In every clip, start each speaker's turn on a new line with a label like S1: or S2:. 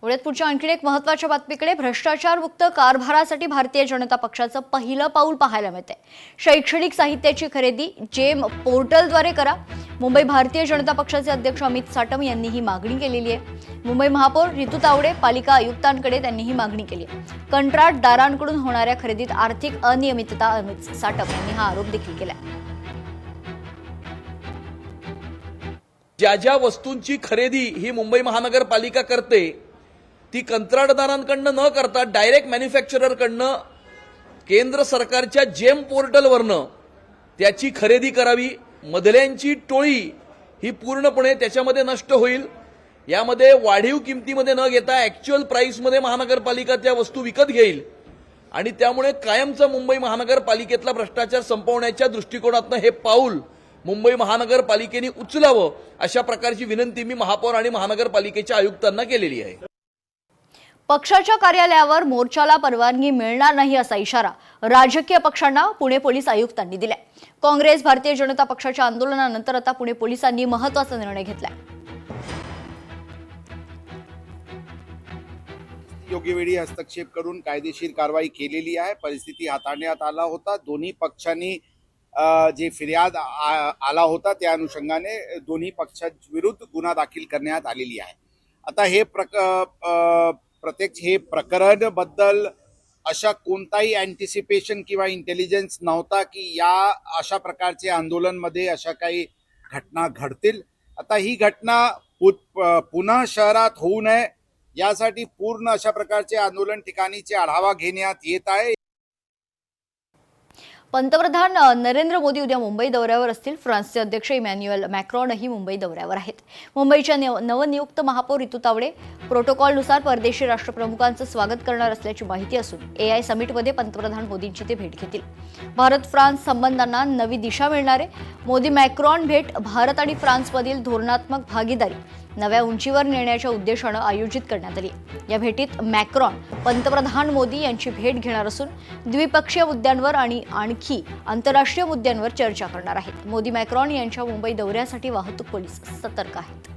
S1: पुढे पुढच्या आणखी एक महत्त्वाच्या बातमीकडे भ्रष्टाचार मुक्त कारभारासाठी भारतीय जनता पक्षाचं पहिलं पाऊल पाहायला मिळते। शैक्षणिक साहित्याची खरेदी जेम पोर्टलद्वारे करा। मुंबई भारतीय जनता पक्षाचे अध्यक्ष अमित साटम यांनी ही मागणी केलेली आहे। मुंबई महापौर रितू तावडे पालिका आयुक्तांकडे त्यांनी ही मागणी केली आहे। कंत्राटदारांकडून होणाऱ्या खरेदीत आर्थिक अनियमितता अमित साटम यांनी हा आरोप देखील केला।
S2: ज्या ज्या वस्तूंची खरेदी ही मुंबई महानगरपालिका करते ती कंत्राटदारांकडनं न करता डायरेक्ट मॅन्युफॅक्चररकडनं केंद्र सरकारच्या जेम पोर्टलवरनं त्याची खरेदी करावी। मधल्यांची टोळी ही पूर्णपणे त्याच्यामध्ये नष्ट होईल। यामध्ये वाढीव किमतीमध्ये न घेता ॲक्च्युअल प्राइसमध्ये महानगरपालिका त्या वस्तू विकत घेईल आणि त्यामुळे कायमचा मुंबई महानगरपालिकेतला भ्रष्टाचार संपवण्याच्या दृष्टिकोनातून हे पाऊल मुंबई महानगरपालिकेने उचलावं अशा प्रकारची विनंती मी महापौर आणि महानगरपालिकेच्या आयुक्तांना केलेली आहे।
S1: पक्षाच्या कार्यालयावर मोर्चाला परवानगी मिळणार नाही असा इशारा राजकीय पक्षांना पुणे पोलीस आयुक्तांनी दिलाय। काँग्रेस भारतीय जनता पक्षाच्या आंदोलनानंतर आता पुणे पोलिसांनी महत्त्वाचा निर्णय घेतलाय।
S3: योग्य वेळी हस्तक्षेप करून कायदेशीर कारवाई केलेली आहे। परिस्थिती हाताळण्यात आला होता। दोन्ही पक्षांनी जे फिर्याद आला होता त्या अनुषंगाने दोन्ही पक्षांविरुद्ध गुन्हा दाखल करण्यात आलेली आहे। आता हे प्रत्यक्ष हे प्रकरण बद्दल अशा कोणताही अँटिसिपेशन किंवा इंटेलिजन्स नव्हता की या अशा प्रकारचे आंदोलनमध्ये अशा काही घटना घडतील। आता ही घटना पुन्हा शहरात होऊ नये यासाठी पूर्ण अशा प्रकारचे आंदोलन ठिकाणीचे आढावा घेण्यात येत आहे।
S1: पंतप्रधान नरेंद्र मोदी उद्या मुंबई दौऱ्यावर असतील। फ्रान्सचे अध्यक्ष इमॅन्युएल मॅक्रॉनही मुंबई दौऱ्यावर आहेत। मुंबईच्या नवनियुक्त महापौर रितू तावडे प्रोटोकॉलनुसार परदेशी राष्ट्रप्रमुखांचं स्वागत करणार असल्याची माहिती असून AI समिटमध्ये पंतप्रधान मोदींची ते भेट घेतील। भारत फ्रान्स संबंधांना नवी दिशा मिळणार आहे। मोदी मॅक्रॉन भेट भारत आणि फ्रान्समधील धोरणात्मक भागीदारी नव्या उंचीवर नेण्याच्या उद्देशाने आयोजित करण्यात आली। या भेटीत मॅक्रॉन पंतप्रधान मोदी यांची भेट घेणार असून द्विपक्षीय मुद्द्यांवर आणि आणखी आंतरराष्ट्रीय मुद्द्यांवर चर्चा करणार आहेत। मोदी मॅक्रॉन यांच्या मुंबई दौऱ्यासाठी वाहतूक पोलीस सतर्क आहेत।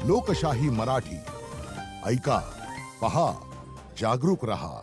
S4: लोकशाही मराठी ऐका, पहा, जागरूक रहा।